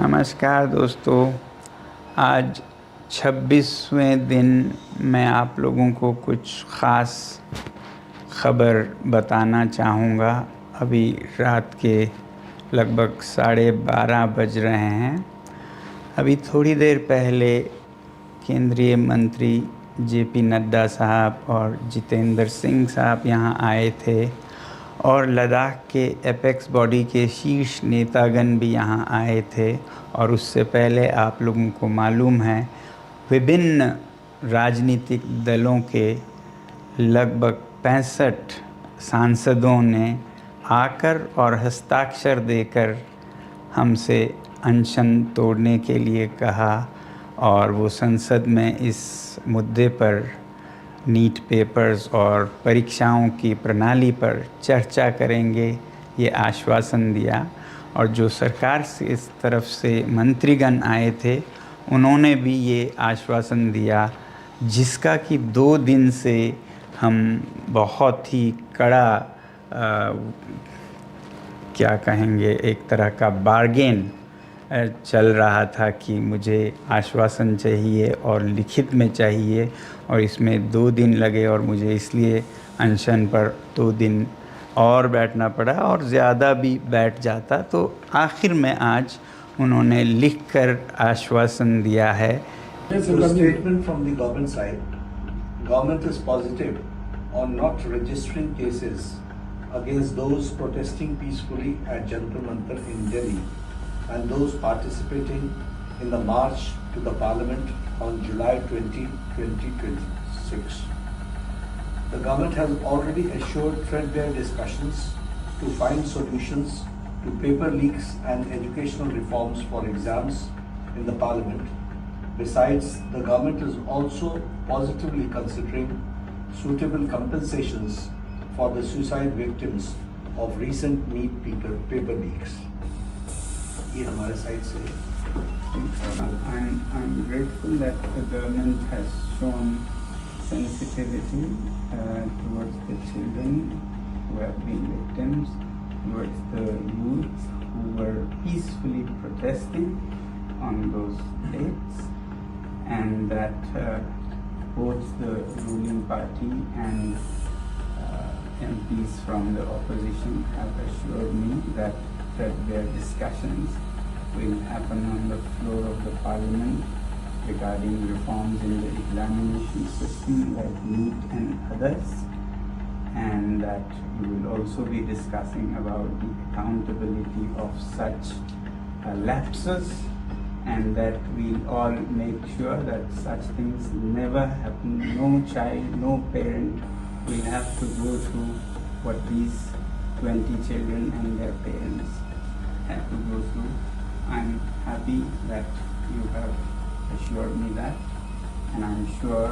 नमस्कार दोस्तों। आज 26वें दिन मैं आप लोगों को कुछ ख़ास खबर बताना चाहूँगा। अभी रात के लगभग 12:30 बज रहे हैं। अभी थोड़ी देर पहले केंद्रीय मंत्री जेपी नड्डा साहब और जितेंद्र सिंह साहब यहाँ आए थे और लद्दाख के एपेक्स बॉडी के शीर्ष नेतागण भी यहाँ आए थे। और उससे पहले आप लोगों को मालूम है विभिन्न राजनीतिक दलों के लगभग 65 सांसदों ने आकर और हस्ताक्षर देकर हमसे अनशन तोड़ने के लिए कहा और वो संसद में इस मुद्दे पर नीट पेपर्स और परीक्षाओं की प्रणाली पर चर्चा करेंगे, ये आश्वासन दिया। और जो सरकार से इस तरफ से मंत्रीगण आए थे उन्होंने भी ये आश्वासन दिया, जिसका कि 2 दिन से हम बहुत ही कड़ा क्या कहेंगे, एक तरह का बार्गेन चल रहा था कि मुझे आश्वासन चाहिए और लिखित में चाहिए, और इसमें 2 दिन लगे और मुझे इसलिए अनशन पर 2 दिन और बैठना पड़ा, और ज़्यादा भी बैठ जाता तो आखिर में आज उन्होंने लिखकर आश्वासन दिया है। Statement from the government side, government is positive on not registering cases against those protesting peacefully at Jantar Mantar in Delhi and those participating in the march to the parliament on July 20, 2026. The government has already assured threadbare discussions to find solutions to paper leaks and educational reforms for exams in the parliament. Besides, the government is also positively considering suitable compensations for the suicide victims of recent NEET paper leaks. ये हमारे side से I'm grateful that the government has shown sensitivity towards the children who have been victims, towards the youth who were peacefully protesting on those dates, and that both the ruling party and MPs from the opposition have assured me that threadbare discussions will happen on the floor of the parliament regarding reforms in the examination system like NEET and others, and that we will also be discussing about the accountability of such lapses, and that we'll all make sure that such things never happen. No child, no parent will have to go through what these 20 children and their parents had to go through. I'm happy that you have assured me that, and I'm sure,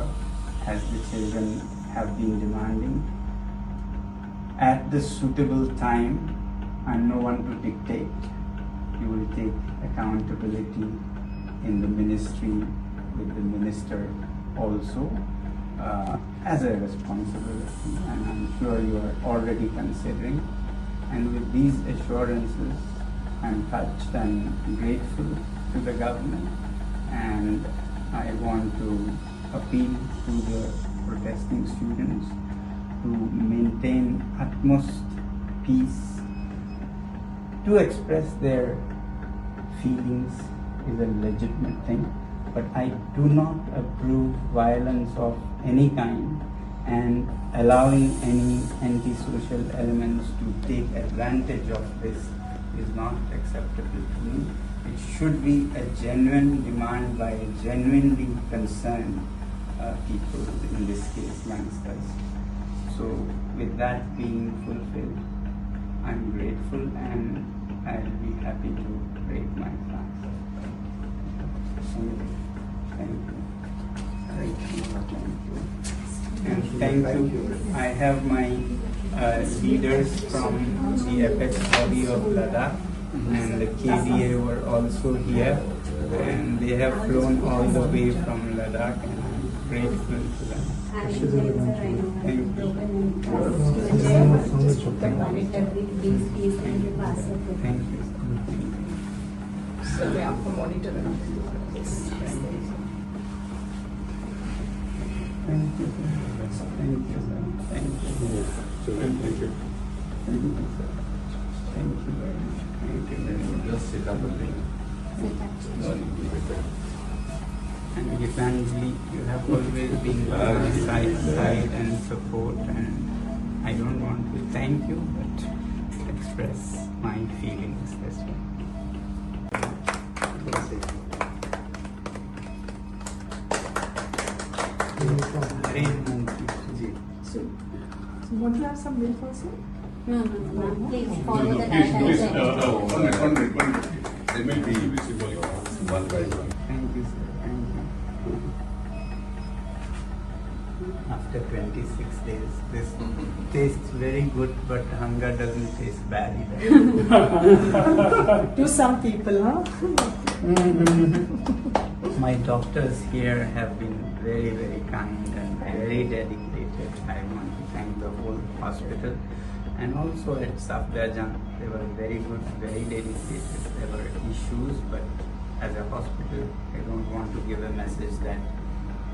as the children have been demanding, at the suitable time, I'm no one to dictate, you will take accountability in the ministry with the minister also as a responsibility, and I'm sure you are already considering. And with these assurances, I'm touched and grateful to the government, and I want to appeal to the protesting students to maintain utmost peace. To express their feelings is a legitimate thing, but I do not approve violence of any kind, and allowing any antisocial elements to take advantage of this is not acceptable to me. It should be a genuine demand by genuinely concerned people, in this case youngsters. So with that being fulfilled, I'm grateful and I'll be happy to break my fast. Thank you. I have my leaders from the apex body of Ladakh and the KDA were also here, and they have flown all the way from Ladakh, and I'm grateful to them. Thank you. Thank you. तो मैं आपको monitor करूँगी। Thank you, sir. Thank you, sir. Thank you. Thank you. Thank you, sir. Thank you very much. Thank you very much. Just sit up and think. And Gitanjali, you have always been by my side and support, and I don't want to thank you, but express my feelings as well. Hare Monkey. So, want to have some milk also? No, please follow the Please, please, diagram. one minute. They may be visible one by one. Thank you, sir. Thank you. After 26 days, this tastes very good, but hunger doesn't taste bad either. To some people, huh? My doctors here have been very, very kind and very dedicated. I want to thank the whole hospital, and also at Safdarjung, they were very good, very dedicated. There were issues, but as a hospital, I don't want to give a message that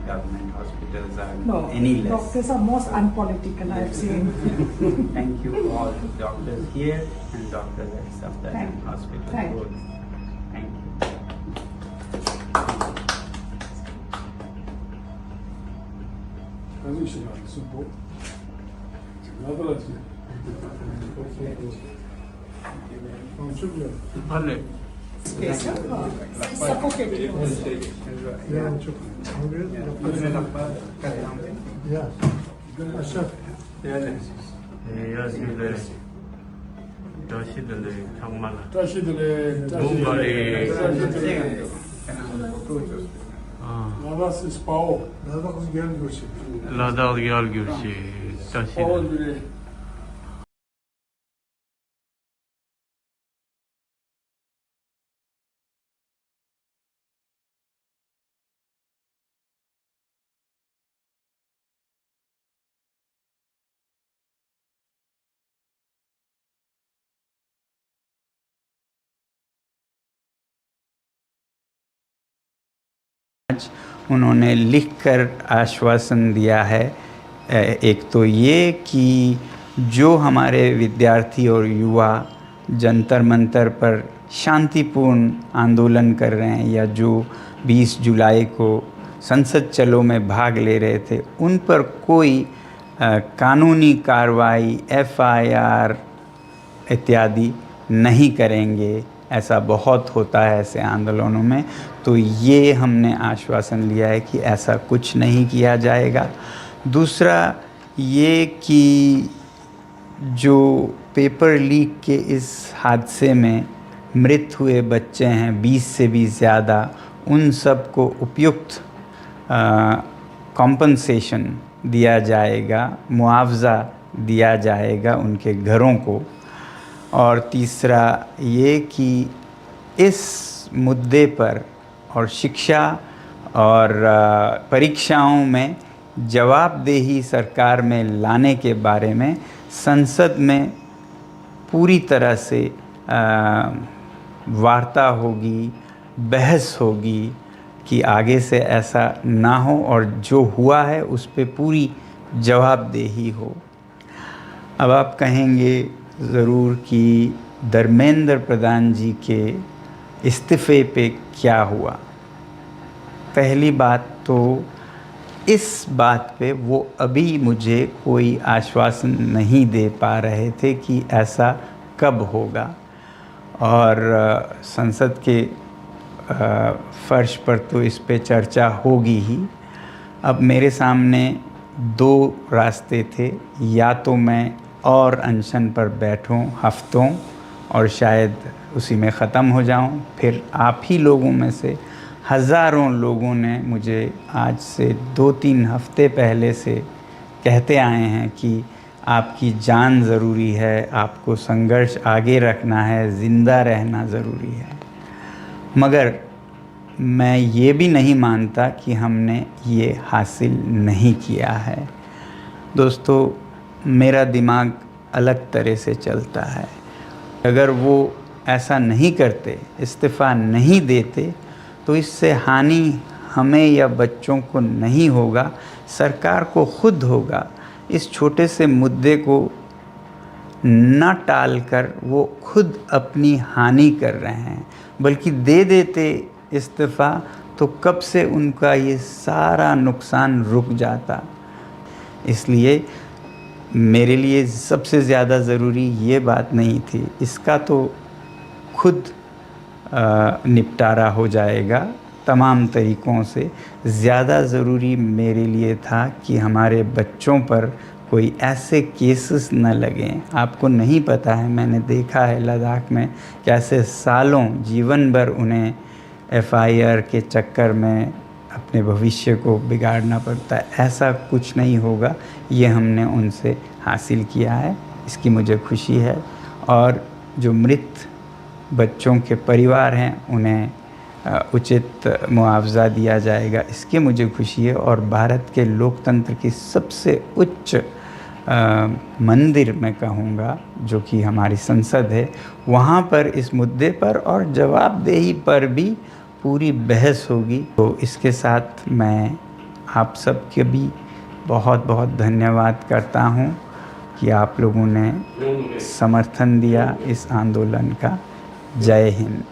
government hospitals are No, any less. doctors are most unpolitical, I've seen. Thank you all doctors here and doctors at Safdarjung Thank you. Hospital. Thank you. Both. Thank you. Alright. Space, huh? Suffocating. 자식들의 정말 자식들의 뭔가를 나가스 스파오 나가서 gel görsün. 라다 열교시 자식 스파오들의 उन्होंने लिखकर आश्वासन दिया है। एक तो ये कि जो हमारे विद्यार्थी और युवा जंतर मंतर पर शांतिपूर्ण आंदोलन कर रहे हैं या जो 20 जुलाई को संसद चलो में भाग ले रहे थे, उन पर कोई कानूनी कार्रवाई FIR इत्यादि नहीं करेंगे। ऐसा बहुत होता है ऐसे आंदोलनों में, तो ये हमने आश्वासन लिया है कि ऐसा कुछ नहीं किया जाएगा। दूसरा ये कि जो पेपर लीक के इस हादसे में मृत हुए बच्चे हैं 20 से भी ज़्यादा, उन सब को उपयुक्त कॉम्पनसेशन दिया जाएगा, मुआवज़ा दिया जाएगा उनके घरों को। और तीसरा ये कि इस मुद्दे पर और शिक्षा और परीक्षाओं में जवाबदेही सरकार में लाने के बारे में संसद में पूरी तरह से वार्ता होगी, बहस होगी कि आगे से ऐसा ना हो और जो हुआ है उस पे पूरी जवाबदेही हो। अब आप कहेंगे ज़रूर कि धर्मेंद्र प्रधान जी के इस्तीफ़े पे क्या हुआ। पहली बात तो इस बात पे वो अभी मुझे कोई आश्वासन नहीं दे पा रहे थे कि ऐसा कब होगा, और संसद के फर्श पर तो इस पे चर्चा होगी ही। अब मेरे सामने दो रास्ते थे, या तो मैं और अनशन पर बैठूं हफ्तों और शायद उसी में ख़त्म हो जाऊं, फिर आप ही लोगों में से हज़ारों लोगों ने मुझे आज से 2-3 हफ्ते पहले से कहते आए हैं कि आपकी जान ज़रूरी है, आपको संघर्ष आगे रखना है, ज़िंदा रहना ज़रूरी है। मगर मैं ये भी नहीं मानता कि हमने ये हासिल नहीं किया है। दोस्तों, मेरा दिमाग अलग तरह से चलता है। अगर वो ऐसा नहीं करते, इस्तीफ़ा नहीं देते, तो इससे हानि हमें या बच्चों को नहीं होगा, सरकार को खुद होगा। इस छोटे से मुद्दे को न टालकर वो खुद अपनी हानि कर रहे हैं, बल्कि दे देते इस्तीफ़ा तो कब से उनका ये सारा नुकसान रुक जाता। इसलिए मेरे लिए सबसे ज़्यादा ज़रूरी ये बात नहीं थी, इसका तो खुद निपटारा हो जाएगा तमाम तरीक़ों से। ज़्यादा ज़रूरी मेरे लिए था कि हमारे बच्चों पर कोई ऐसे केसेस न लगें। आपको नहीं पता है, मैंने देखा है लद्दाख में कैसे सालों जीवन भर उन्हें FIR के चक्कर में अपने भविष्य को बिगाड़ना पड़ता है। ऐसा कुछ नहीं होगा, ये हमने उनसे हासिल किया है, इसकी मुझे खुशी है। और जो मृत बच्चों के परिवार हैं उन्हें उचित मुआवजा दिया जाएगा, इसकी मुझे खुशी है। और भारत के लोकतंत्र की सबसे उच्च मंदिर मैं कहूँगा, जो कि हमारी संसद है, वहाँ पर इस मुद्दे पर और जवाबदेही पर भी पूरी बहस होगी। तो इसके साथ मैं आप सबके भी बहुत बहुत धन्यवाद करता हूँ कि आप लोगों ने समर्थन दिया इस आंदोलन का। जय हिंद।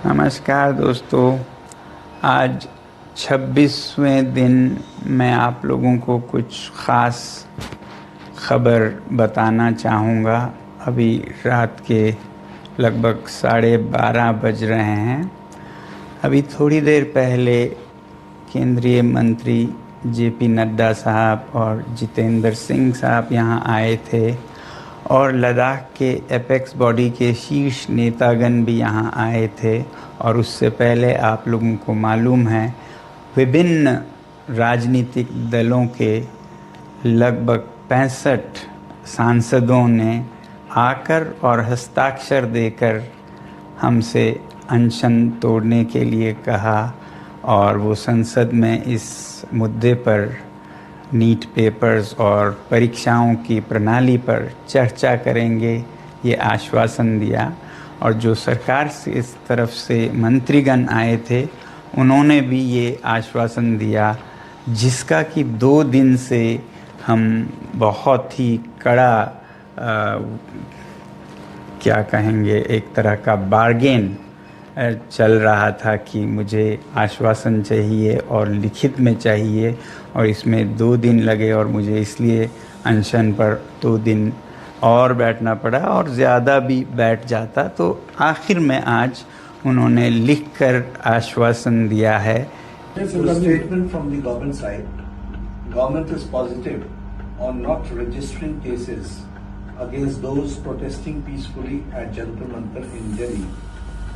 नमस्कार दोस्तों, आज 26वें दिन मैं आप लोगों को कुछ ख़ास खबर बताना चाहूँगा। अभी रात के लगभग 12:30 बज रहे हैं। अभी थोड़ी देर पहले केंद्रीय मंत्री JP नड्डा साहब और जितेंद्र सिंह साहब यहाँ आए थे और लद्दाख के एपेक्स बॉडी के शीर्ष नेतागण भी यहाँ आए थे। और उससे पहले आप लोगों को मालूम है विभिन्न राजनीतिक दलों के लगभग 65 सांसदों ने आकर और हस्ताक्षर देकर हमसे अनशन तोड़ने के लिए कहा और वो संसद में इस मुद्दे पर नीट पेपर्स और परीक्षाओं की प्रणाली पर चर्चा करेंगे, ये आश्वासन दिया। और जो सरकार से इस तरफ से मंत्रीगण आए थे उन्होंने भी ये आश्वासन दिया, जिसका कि 2 दिन से हम बहुत ही कड़ा क्या कहेंगे, एक तरह का बार्गेन चल रहा था कि मुझे आश्वासन चाहिए और लिखित में चाहिए, और इसमें 2 दिन लगे और मुझे इसलिए अनशन पर 2 दिन और बैठना पड़ा, और ज़्यादा भी बैठ जाता तो आखिर में आज उन्होंने लिखकर आश्वासन दिया है। So the statement from the government side, government is positive on not registering cases against those protesting peacefully at Jantar Mantar in Delhi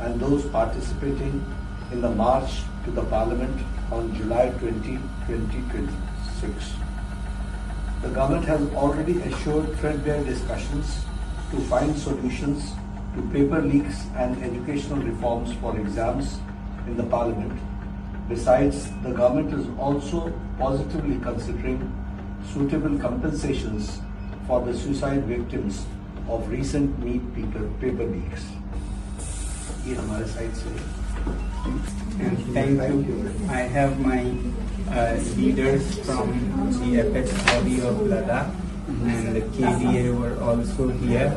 and those participating in the march to the parliament on July 20, 2026. The government has already assured threadbare discussions to find solutions to paper leaks and educational reforms for exams in the parliament. Besides, the government is also positively considering suitable compensations for the suicide victims of recent NEET paper leaks. ये हमारे side से। And thank you. I have my leaders from the apex body of Ladakh, and the KDA were also here,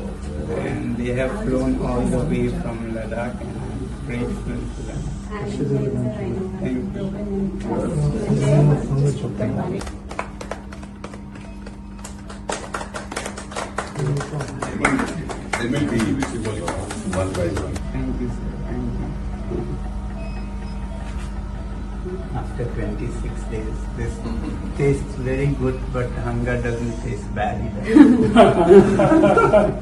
and they have flown all the way from Ladakh, and I'm grateful to them. Thank you. They will be visible one by one. Thank you, sir. Thank you. After 26 days, this tastes very good, but hunger doesn't taste bad either.